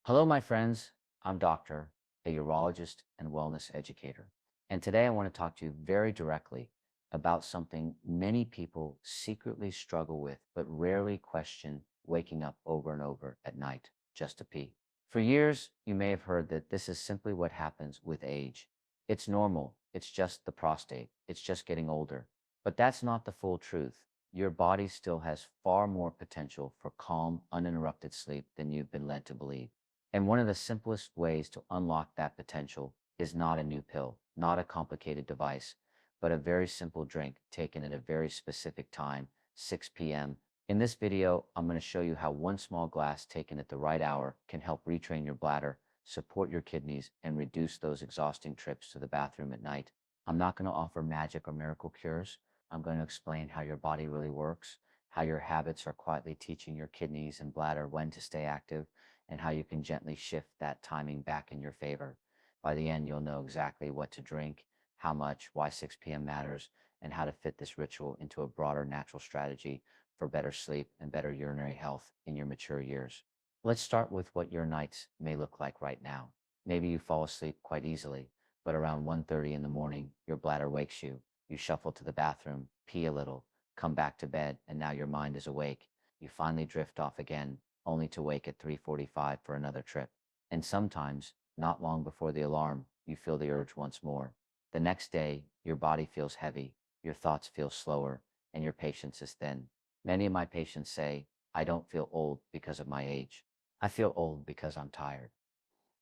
Hello, my friends. I'm Doctor, a urologist and wellness educator. And today I want to talk to you very directly about something many people secretly struggle with, but rarely question waking up over and over at night just to pee. For years, you may have heard that this is simply what happens with age. It's normal. It's just the prostate. It's just getting older. But that's not the full truth. Your body still has far more potential for calm, uninterrupted sleep than you've been led to believe. And one of the simplest ways to unlock that potential is not a new pill, not a complicated device, but a very simple drink taken at a very specific time, 6 p.m. In this video, I'm going to show you how one small glass taken at the right hour can help retrain your bladder, support your kidneys, and reduce those exhausting trips to the bathroom at night. I'm not going to offer magic or miracle cures. I'm going to explain how your body really works, how your habits are quietly teaching your kidneys and bladder when to stay active, and how you can gently shift that timing back in your favor. By the end, you'll know exactly what to drink, how much, why 6 p.m. matters, and how to fit this ritual into a broader natural strategy for better sleep and better urinary health in your mature years. Let's start with what your nights may look like right now. Maybe you fall asleep quite easily, but around 1:30 in the morning, your bladder wakes you. You shuffle to the bathroom, pee a little, come back to bed, and now your mind is awake. You finally drift off again, only to wake at 3:45 for another trip. And sometimes, not long before the alarm, you feel the urge once more. The next day, your body feels heavy, your thoughts feel slower, and your patience is thin. Many of my patients say, I don't feel old because of my age. I feel old because I'm tired.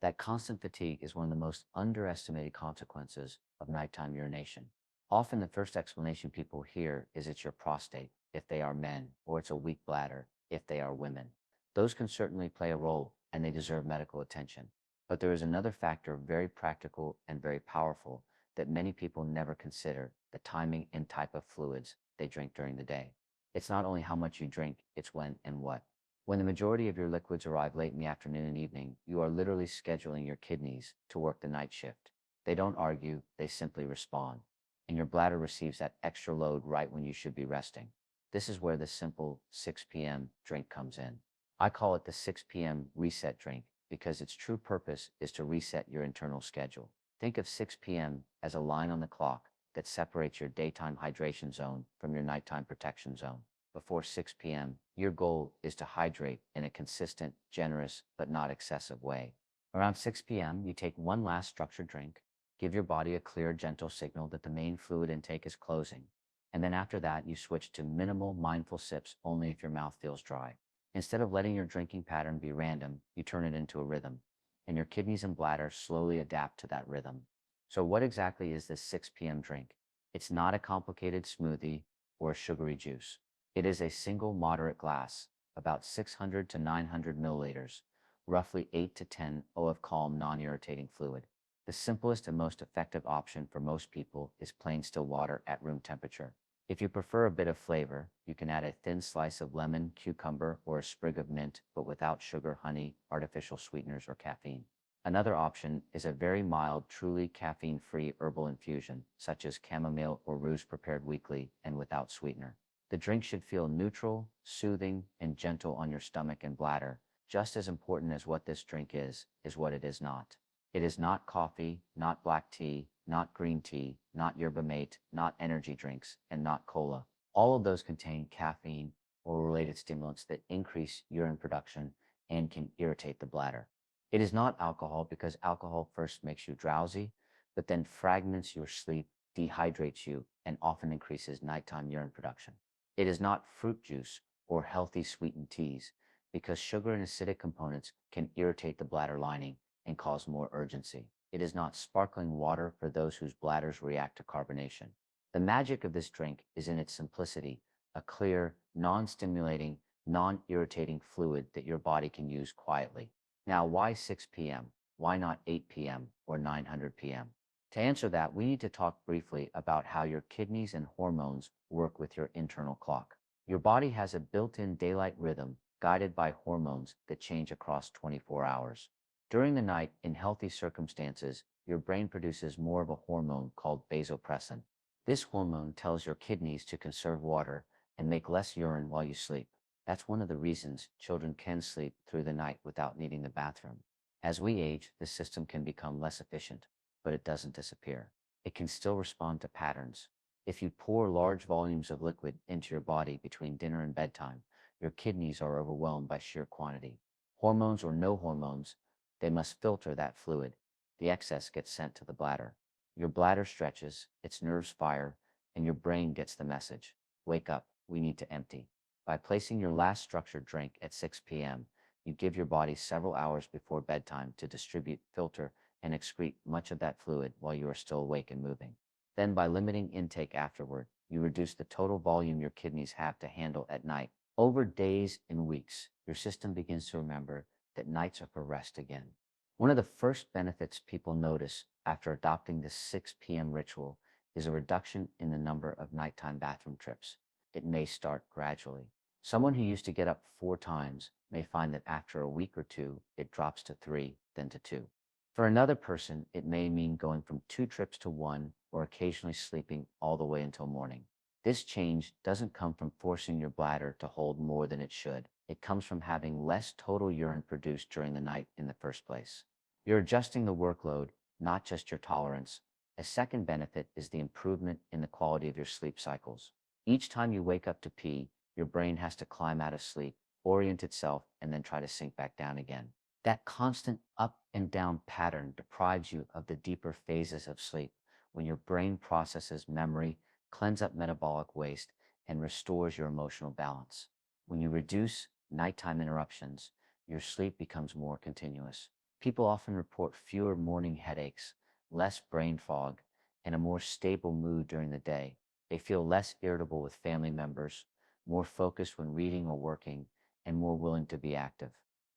That constant fatigue is one of the most underestimated consequences of nighttime urination. Often the first explanation people hear is it's your prostate, if they are men, or it's a weak bladder, if they are women. Those can certainly play a role, and they deserve medical attention. But there is another factor, very practical and very powerful, that many people never consider: the timing and type of fluids they drink during the day. It's not only how much you drink, it's when and what. When the majority of your liquids arrive late in the afternoon and evening, you are literally scheduling your kidneys to work the night shift. They don't argue, they simply respond. And your bladder receives that extra load right when you should be resting. This is where the simple 6 p.m. drink comes in. I call it the 6 p.m. reset drink because its true purpose is to reset your internal schedule. Think of 6 p.m. as a line on the clock that separates your daytime hydration zone from your nighttime protection zone. Before 6 p.m., your goal is to hydrate in a consistent, generous, but not excessive way. Around 6 p.m., you take one last structured drink, give your body a clear, gentle signal that the main fluid intake is closing. And then after that, you switch to minimal, mindful sips only if your mouth feels dry. Instead of letting your drinking pattern be random, you turn it into a rhythm, and your kidneys and bladder slowly adapt to that rhythm. So what exactly is this 6 p.m. drink? It's not a complicated smoothie or a sugary juice. It is a single moderate glass, about 600 to 900 milliliters, roughly 8 to 10 O of calm, non-irritating fluid. The simplest and most effective option for most people is plain still water at room temperature. If you prefer a bit of flavor, you can add a thin slice of lemon, cucumber, or a sprig of mint, but without sugar, honey, artificial sweeteners, or caffeine. Another option is a very mild, truly caffeine-free herbal infusion, such as chamomile or rose prepared weekly and without sweetener. The drink should feel neutral, soothing, and gentle on your stomach and bladder. Just as important as what this drink is what it is not. It is not coffee, not black tea, not green tea, not yerba mate, not energy drinks, and not cola. All of those contain caffeine or related stimulants that increase urine production and can irritate the bladder. It is not alcohol because alcohol first makes you drowsy, but then fragments your sleep, dehydrates you, and often increases nighttime urine production. It is not fruit juice or healthy sweetened teas because sugar and acidic components can irritate the bladder lining and cause more urgency. It is not sparkling water for those whose bladders react to carbonation. The magic of this drink is in its simplicity, a clear, non-stimulating, non-irritating fluid that your body can use quietly. Now, why 6 p.m.? Why not 8 p.m. or 900 p.m.? To answer that, we need to talk briefly about how your kidneys and hormones work with your internal clock. Your body has a built-in daylight rhythm guided by hormones that change across 24 hours. During the night, in healthy circumstances, your brain produces more of a hormone called vasopressin. This hormone tells your kidneys to conserve water and make less urine while you sleep. That's one of the reasons children can sleep through the night without needing the bathroom. As we age, the system can become less efficient, but it doesn't disappear. It can still respond to patterns. If you pour large volumes of liquid into your body between dinner and bedtime, your kidneys are overwhelmed by sheer quantity. Hormones or no hormones, they must filter that fluid. The excess gets sent to the bladder. Your bladder stretches, its nerves fire, and your brain gets the message. Wake up, we need to empty. By placing your last structured drink at 6 p.m., you give your body several hours before bedtime to distribute, filter, and excrete much of that fluid while you are still awake and moving. Then, by limiting intake afterward, you reduce the total volume your kidneys have to handle at night. Over days and weeks, your system begins to remember that nights are for rest again. One of the first benefits people notice after adopting this 6 p.m. ritual is a reduction in the number of nighttime bathroom trips. It may start gradually. Someone who used to get up 4 times may find that after a week or two, it drops to 3, then to 2. For another person, it may mean going from 2 trips to 1 or occasionally sleeping all the way until morning. This change doesn't come from forcing your bladder to hold more than it should. It comes from having less total urine produced during the night in the first place. You're adjusting the workload, not just your tolerance. A second benefit is the improvement in the quality of your sleep cycles. Each time you wake up to pee, your brain has to climb out of sleep, orient itself, and then try to sink back down again. That constant up and down pattern deprives you of the deeper phases of sleep when your brain processes memory, cleans up metabolic waste, and restores your emotional balance. When you reduce nighttime interruptions, your sleep becomes more continuous. People often report fewer morning headaches, less brain fog, and a more stable mood during the day. They feel less irritable with family members, more focused when reading or working, and more willing to be active.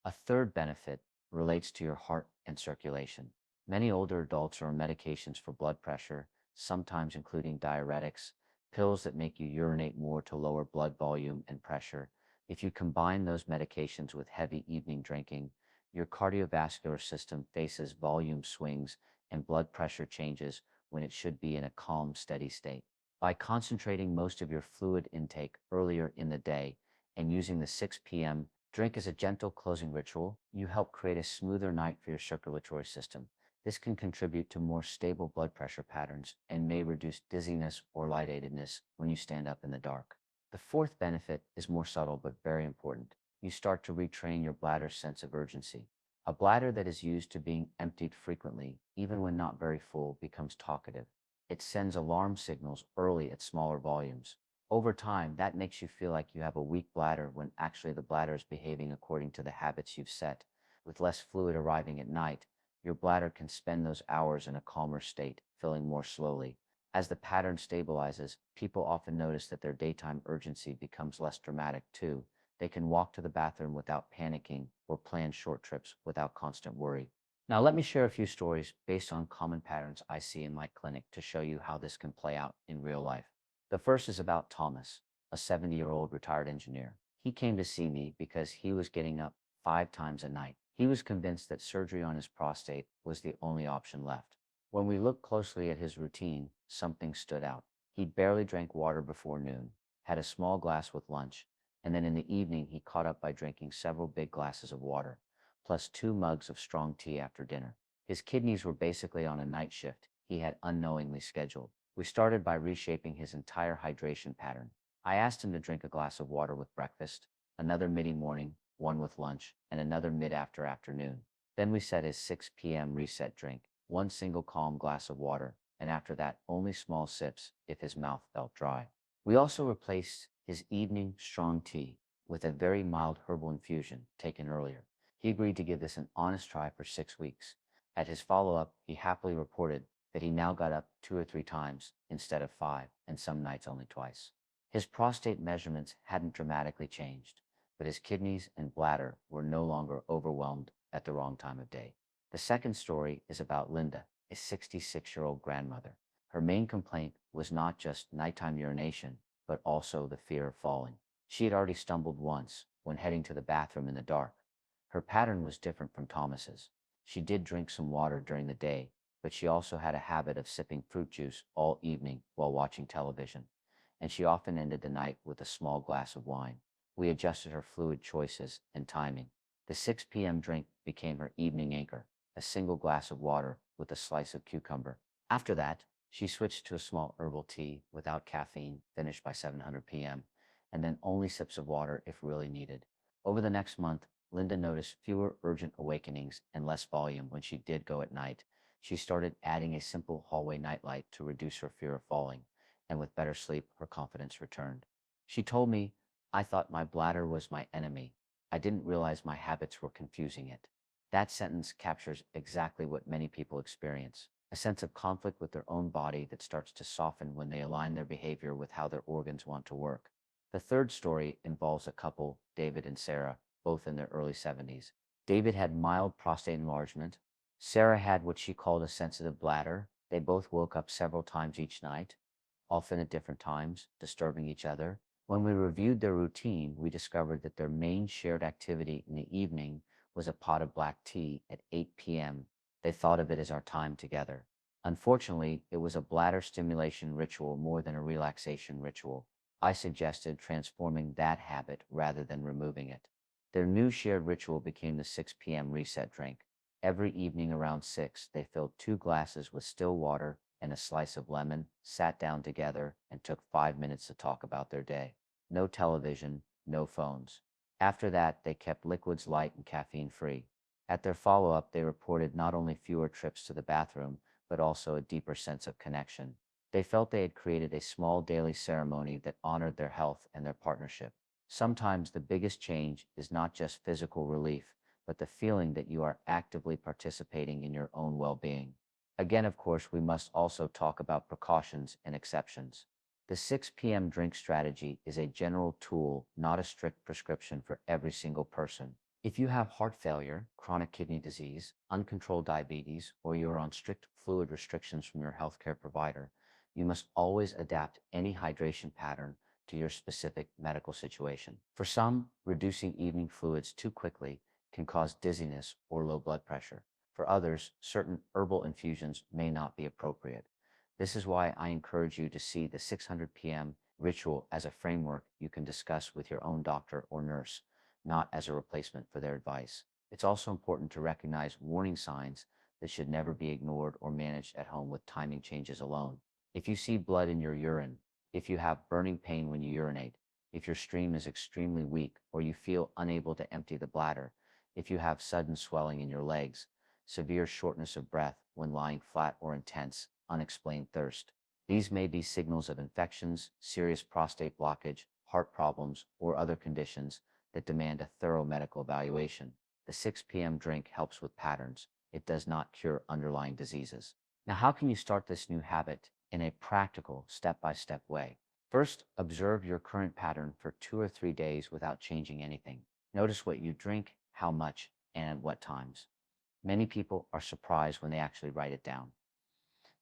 A third benefit relates to your heart and circulation. Many older adults are on medications for blood pressure, sometimes including diuretics, pills that make you urinate more to lower blood volume and pressure. If you combine those medications with heavy evening drinking, your cardiovascular system faces volume swings and blood pressure changes when it should be in a calm, steady state. By concentrating most of your fluid intake earlier in the day and using the 6 p.m. drink as a gentle closing ritual, you help create a smoother night for your circulatory system. This can contribute to more stable blood pressure patterns and may reduce dizziness or lightheadedness when you stand up in the dark. The fourth benefit is more subtle but very important. You start to retrain your bladder's sense of urgency. A bladder that is used to being emptied frequently, even when not very full, becomes talkative. It sends alarm signals early at smaller volumes. Over time, that makes you feel like you have a weak bladder when actually the bladder is behaving according to the habits you've set. With less fluid arriving at night, your bladder can spend those hours in a calmer state, filling more slowly. As the pattern stabilizes, people often notice that their daytime urgency becomes less dramatic too. They can walk to the bathroom without panicking or plan short trips without constant worry. Now, let me share a few stories based on common patterns I see in my clinic to show you how this can play out in real life. The first is about Thomas, a 70-year-old retired engineer. He came to see me because he was getting up 5 times a night. He was convinced that surgery on his prostate was the only option left. When we looked closely at his routine, something stood out. He barely drank water before noon, had a small glass with lunch, and then in the evening he caught up by drinking several big glasses of water, plus 2 mugs of strong tea after dinner. His kidneys were basically on a night shift he had unknowingly scheduled. We started by reshaping his entire hydration pattern. I asked him to drink a glass of water with breakfast, another mid-morning, one with lunch, and another mid-after afternoon. Then we set his 6 p.m. reset drink, one single calm glass of water, and after that, only small sips if his mouth felt dry. We also replaced his evening strong tea with a very mild herbal infusion taken earlier. He agreed to give this an honest try for 6 weeks. At his follow-up, he happily reported that he now got up 2 or 3 times instead of 5, and some nights only twice. His prostate measurements hadn't dramatically changed, but his kidneys and bladder were no longer overwhelmed at the wrong time of day. The second story is about Linda, a 66-year-old grandmother. Her main complaint was not just nighttime urination, but also the fear of falling. She had already stumbled once when heading to the bathroom in the dark. Her pattern was different from Thomas's. She did drink some water during the day, but she also had a habit of sipping fruit juice all evening while watching television, and she often ended the night with a small glass of wine. we adjusted her fluid choices and timing. The 6 p.m. drink became her evening anchor, a single glass of water with a slice of cucumber. After that, she switched to a small herbal tea without caffeine, finished by 700 p.m., and then only sips of water if really needed. Over the next month, Linda noticed fewer urgent awakenings and less volume when she did go at night. She started adding a simple hallway nightlight to reduce her fear of falling, and with better sleep, her confidence returned. She told me, "I thought my bladder was my enemy. I didn't realize my habits were confusing it." That sentence captures exactly what many people experience, a sense of conflict with their own body that starts to soften when they align their behavior with how their organs want to work. The third story involves a couple, David and Sarah, both in their early 70s. David had mild prostate enlargement. Sarah had what she called a sensitive bladder. They both woke up several times each night, often at different times, disturbing each other. When we reviewed their routine, we discovered that their main shared activity in the evening was a pot of black tea at 8 p.m. They thought of it as our time together. Unfortunately, it was a bladder stimulation ritual more than a relaxation ritual. I suggested transforming that habit rather than removing it. Their new shared ritual became the 6 p.m. reset drink. Every evening around 6, they filled 2 glasses with still water and a slice of lemon, sat down together, and took 5 minutes to talk about their day. No television, no phones. After that, they kept liquids light and caffeine free. At their follow up, they reported not only fewer trips to the bathroom, but also a deeper sense of connection. They felt they had created a small daily ceremony that honored their health and their partnership. Sometimes the biggest change is not just physical relief, but the feeling that you are actively participating in your own well being. Again, of course, we must also talk about precautions and exceptions. The 6 p.m. drink strategy is a general tool, not a strict prescription for every single person. If you have heart failure, chronic kidney disease, uncontrolled diabetes, or you are on strict fluid restrictions from your healthcare provider, you must always adapt any hydration pattern to your specific medical situation. For some, reducing evening fluids too quickly can cause dizziness or low blood pressure. For others, certain herbal infusions may not be appropriate. This is why I encourage you to see the 600 p.m. ritual as a framework you can discuss with your own doctor or nurse, not as a replacement for their advice. It's also important to recognize warning signs that should never be ignored or managed at home with timing changes alone. If you see blood in your urine, if you have burning pain when you urinate, if your stream is extremely weak or you feel unable to empty the bladder, if you have sudden swelling in your legs, severe shortness of breath when lying flat or intense, unexplained thirst. These may be signals of infections, serious prostate blockage, heart problems, or other conditions that demand a thorough medical evaluation. The 6 p.m. drink helps with patterns. It does not cure underlying diseases. Now, how can you start this new habit in a practical, step-by-step way? First, observe your current pattern for 2 or 3 days without changing anything. Notice what you drink, how much, and at what times. Many people are surprised when they actually write it down.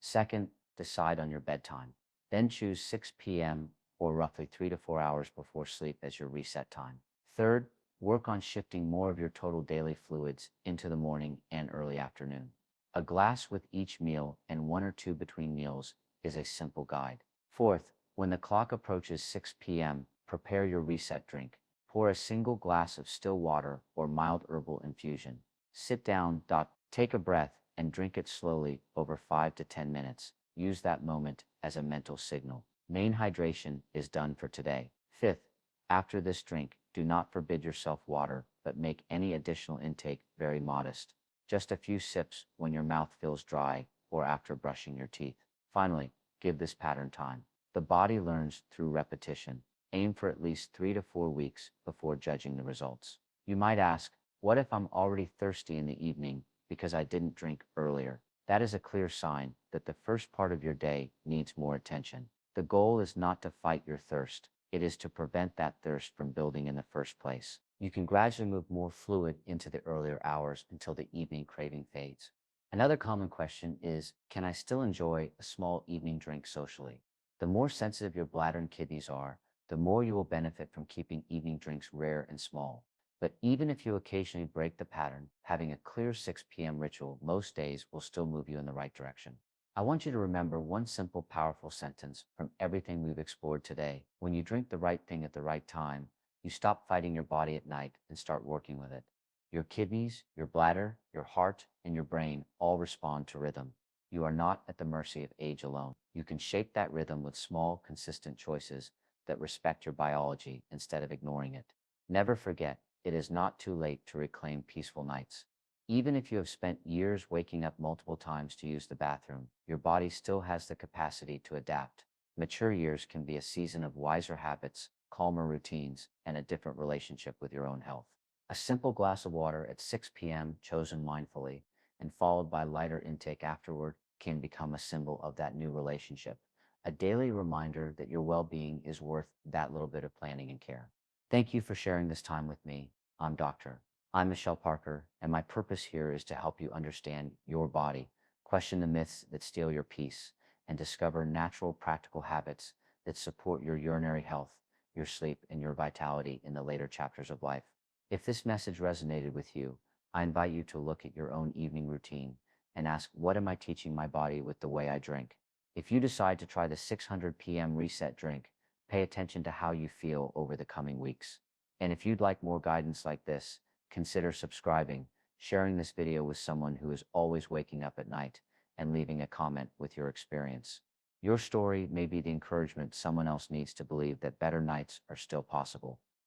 Second, decide on your bedtime. Then choose 6 p.m. or roughly 3 to 4 hours before sleep as your reset time. Third, work on shifting more of your total daily fluids into the morning and early afternoon. A glass with each meal and 1 or 2 between meals is a simple guide. Fourth, when the clock approaches 6 p.m., prepare your reset drink. Pour a single glass of still water or mild herbal infusion. Sit down, take a breath, and drink it slowly over 5 to 10 minutes. Use that moment as a mental signal. Main hydration is done for today. Fifth, after this drink, do not forbid yourself water, but make any additional intake very modest. Just a few sips when your mouth feels dry or after brushing your teeth. Finally, give this pattern time. The body learns through repetition. Aim for at least 3 to 4 weeks before judging the results. You might ask, what if I'm already thirsty in the evening because I didn't drink earlier? That is a clear sign that the first part of your day needs more attention. The goal is not to fight your thirst. It is to prevent that thirst from building in the first place. You can gradually move more fluid into the earlier hours until the evening craving fades. Another common question is, can I still enjoy a small evening drink socially? The more sensitive your bladder and kidneys are, the more you will benefit from keeping evening drinks rare and small. But even if you occasionally break the pattern, having a clear 6 p.m. ritual most days will still move you in the right direction. I want you to remember one simple, powerful sentence from everything we've explored today. When you drink the right thing at the right time, you You stop fighting your body at night and start working with it. Your kidneys, your bladder, your heart, and your brain all respond to rhythm. You are not at the mercy of age alone. You can shape that rhythm with small, consistent choices that respect your biology instead of ignoring it. Never forget, it is not too late to reclaim peaceful nights. Even if you have spent years waking up multiple times to use the bathroom, your body still has the capacity to adapt. Mature years can be a season of wiser habits, calmer routines, and a different relationship with your own health. A simple glass of water at 6 p.m., chosen mindfully, and followed by lighter intake afterward, can become a symbol of that new relationship. A daily reminder that your well being is worth that little bit of planning and care. Thank you for sharing this time with me. I'm Michelle Parker, and my purpose here is to help you understand your body, question the myths that steal your peace, and discover natural, practical habits that support your urinary health, your sleep, and your vitality in the later chapters of life. If this message resonated with you, I invite you to look at your own evening routine and ask, what am I teaching my body with the way I drink? If you decide to try the 600 p.m. reset drink, pay attention to how you feel over the coming weeks. And if you'd like more guidance like this, consider subscribing, sharing this video with someone who is always waking up at night, and leaving a comment with your experience. Your story may be the encouragement someone else needs to believe that better nights are still possible.